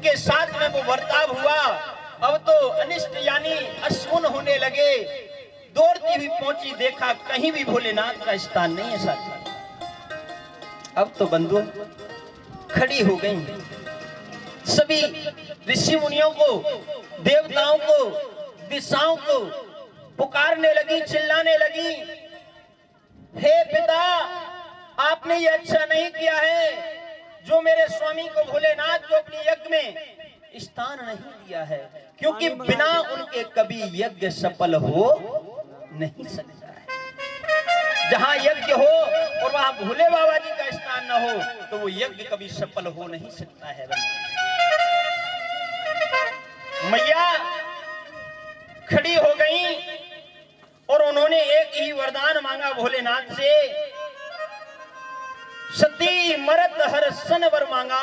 उनके साथ में वो बर्ताव हुआ। अब तो अनिष्ट यानी अशुभ होने लगे। दौड़ती हुई पहुंची, देखा कहीं भी भोलेनाथ का स्थान नहीं है साथी। अब तो बंधु खड़ी हो गई, सभी ऋषि मुनियों को, देवताओं को, दिशाओं को पुकारने लगी, चिल्लाने लगी, हे पिता, आपने ये अच्छा नहीं किया है जो मेरे स्वामी को, भोलेनाथ को अपने यज्ञ में स्थान नहीं दिया है, क्योंकि बिना उनके कभी यज्ञ सफल हो नहीं सकता है। जहां यज्ञ हो और वहां भोले बाबा जी का स्थान न हो तो वो यज्ञ कभी सफल हो नहीं सकता है। मैया खड़ी हो गई और उन्होंने एक ही वरदान मांगा भोलेनाथ से, सती मरत हर सन वर मांगा,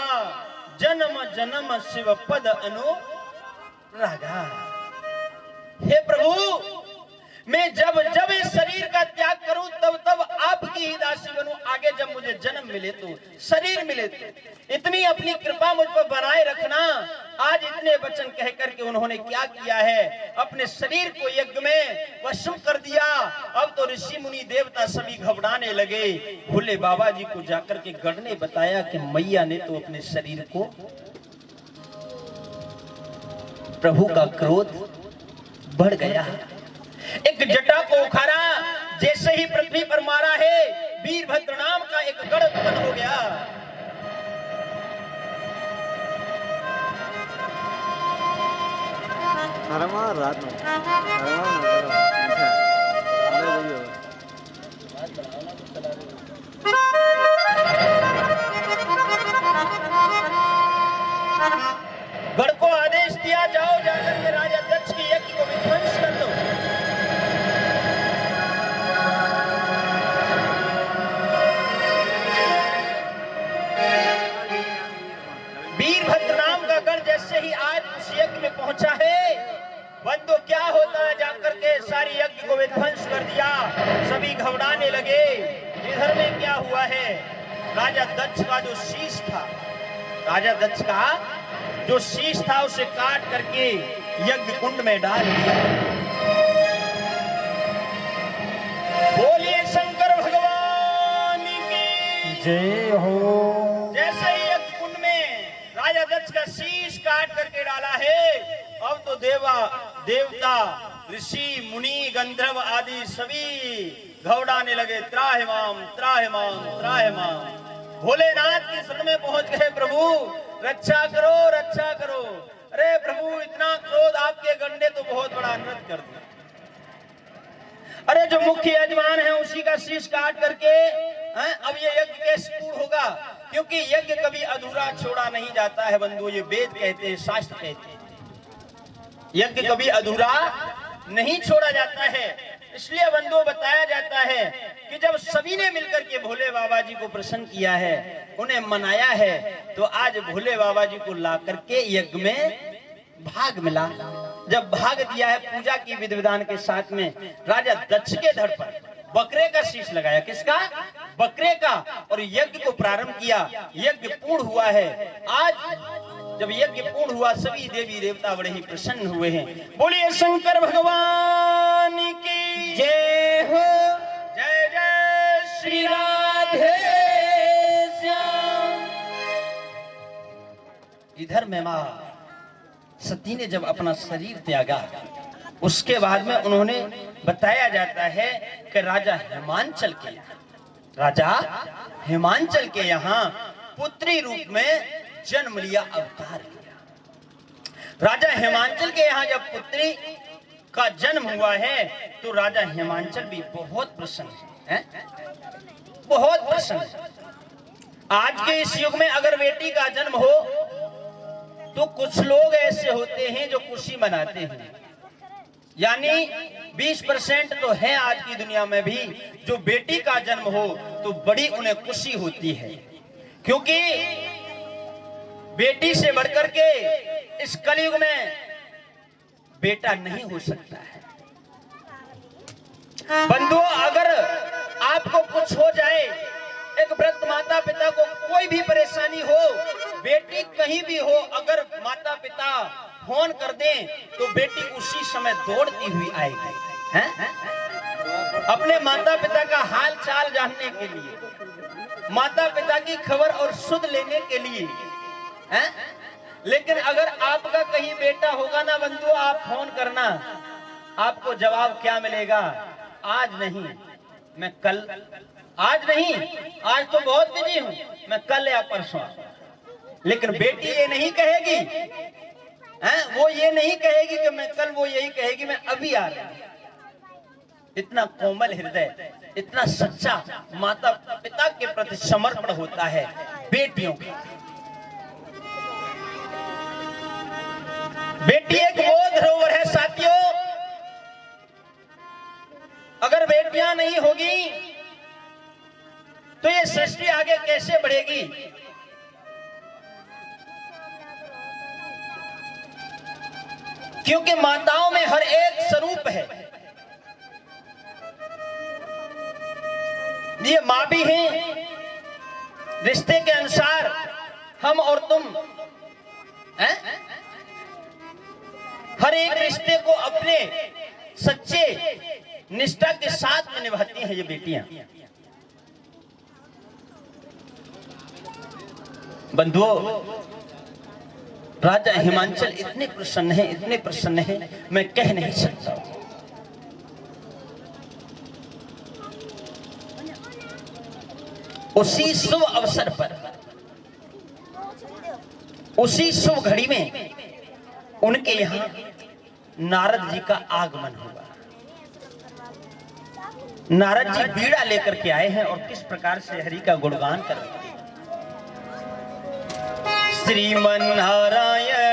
जन्म जन्म शिव पद अनुरागा। हे प्रभु, मैं जब जब इस शरीर का त्याग करूं तब तब आपकी ही दासी बनूं। आगे जब मुझे जन्म मिले तो, शरीर मिले तो, इतनी अपनी कृपा मुझ पर बनाए रखना। आज इतने वचन कह करके उन्होंने क्या किया है, अपने शरीर को यज्ञ में वश कर दिया। अब तो ऋषि मुनि देवता सभी घबराने लगे। भोले बाबा जी को जाकर के गढ़ ने बताया कि मैया ने तो अपने शरीर को, प्रभु का क्रोध बढ़ गया, एक जटा को उखाड़ा, जैसे ही पृथ्वी पर मारा है, वीरभद्र नाम का एक गढ़ उत्पन्न हो गया। गढ़ को आदेश दिया, जाओ जाकर के राजा दक्ष की यज्ञ को विध्वंस कर दो। वीरभद्र नाम का गढ़ जैसे ही आज उस यज्ञ में पहुंचा है, बंदो क्या होता है, जाकर के सारी यज्ञ को विध्वंस कर दिया। सभी घबराने लगे, इधर में क्या हुआ है। राजा दक्ष का जो शीश था, राजा दक्ष का जो शीश था उसे काट करके यज्ञ कुंड में डाल दिया। बोलिए शंकर भगवान की जय हो। जैसे ही यज्ञ कुंड में राजा दक्ष का शीश काट करके डाला है, अब तो देवता, ऋषि मुनि, गंधर्व आदि सभी घबराने लगे। त्राहिमाम त्राहिमाम त्राहिमाम। भोलेनाथ की शरण में पहुंच गए, प्रभु रक्षा करो, रक्षा करो। अरे प्रभु, इतना क्रोध आपके गंडे तो बहुत बड़ा अनुरोध कर दिया। अरे जो मुख्य यजमान है उसी का शीश काट करके अब ये यज्ञ कैसे पूर्ण होगा, क्योंकि यज्ञ कभी अधूरा छोड़ा नहीं जाता है बंधु। ये वेद कहते हैं, शास्त्र कहते हैं, यज्ञ कभी अधूरा नहीं छोड़ा जाता है। इसलिए बंधुओं बताया जाता है कि जब सभी ने मिलकर के भोले बाबा जी को प्रसन्न किया है, उन्हें मनाया है, तो आज भोले बाबा जी को ला करके यज्ञ में भाग मिला। जब भाग दिया है, पूजा की विधि विधान के साथ में राजा दक्ष के धड़ पर बकरे का शीश लगाया। किसका? बकरे का। और यज्ञ को प्रारंभ किया। यज्ञ पूर्ण हुआ है। आज जब यज्ञ पूर्ण हुआ, सभी देवी देवता बड़े ही प्रसन्न हुए हैं। बोलिए शंकर भगवान की जय हो। जय जय श्री राधे श्याम। इधर में मां सती ने जब अपना शरीर त्यागा, उसके बाद में उन्होंने बताया जाता है कि राजा हिमांचल के यहाँ पुत्री रूप में जन्म लिया, अवतार लिया। राजा हिमांचल के यहाँ जब पुत्री का जन्म हुआ है तो राजा हिमांचल भी बहुत प्रसन्न है, बहुत प्रसन्न है। आज के इस युग में अगर बेटी का जन्म हो तो कुछ लोग ऐसे होते हैं जो खुशी मनाते हैं, यानी 20% तो है आज की दुनिया में भी जो बेटी का जन्म हो तो बड़ी उन्हें खुशी होती है, क्योंकि बेटी से बढ़कर के इस कलयुग में बेटा नहीं हो सकता है। बंधुओं, अगर आपको कुछ हो जाए, एक वृद्ध माता पिता को कोई भी परेशानी हो, बेटी कहीं भी हो, अगर माता पिता फोन कर दें तो बेटी उसी समय दौड़ती हुई आएगी, हैं? अपने माता पिता का हाल चाल जानने के लिए, माता पिता की खबर और सुध लेने के लिए, हैं? लेकिन अगर आपका कहीं बेटा होगा ना बंधु, आप फोन करना, आपको जवाब क्या मिलेगा? आज नहीं, मैं कल, आज नहीं, आज तो बहुत बिजी हूं, मैं कल या परसों। लेकिन बेटी ये नहीं कहेगी, हैं? वो ये नहीं कहेगी कि मैं कल, वो यही कहेगी मैं अभी आ रही हूं। इतना कोमल हृदय, इतना सच्चा माता पिता के प्रति समर्पण होता है बेटियों का। बेटी एक वो धरोहर है साथियों, अगर बेटियां नहीं होगी तो ये सृष्टि आगे कैसे बढ़ेगी? क्योंकि माताओं में हर एक स्वरूप है। ये मां भी हैं, रिश्ते के अनुसार हम और तुम, हैं? हर एक रिश्ते को अपने सच्चे निष्ठा के साथ में निभाती हैं ये बेटियां। बंधुओं, राजा हिमांचल इतने प्रसन्न है, इतने प्रसन्न है, मैं कह नहीं सकता। उसी शुभ अवसर पर, उसी शुभ घड़ी में उनके यहां नारद जी का आगमन हुआ। नारद जी बीड़ा लेकर के आए हैं और किस प्रकार से हरि का गुणगान कर रहे हैं। श्रीमन नारायण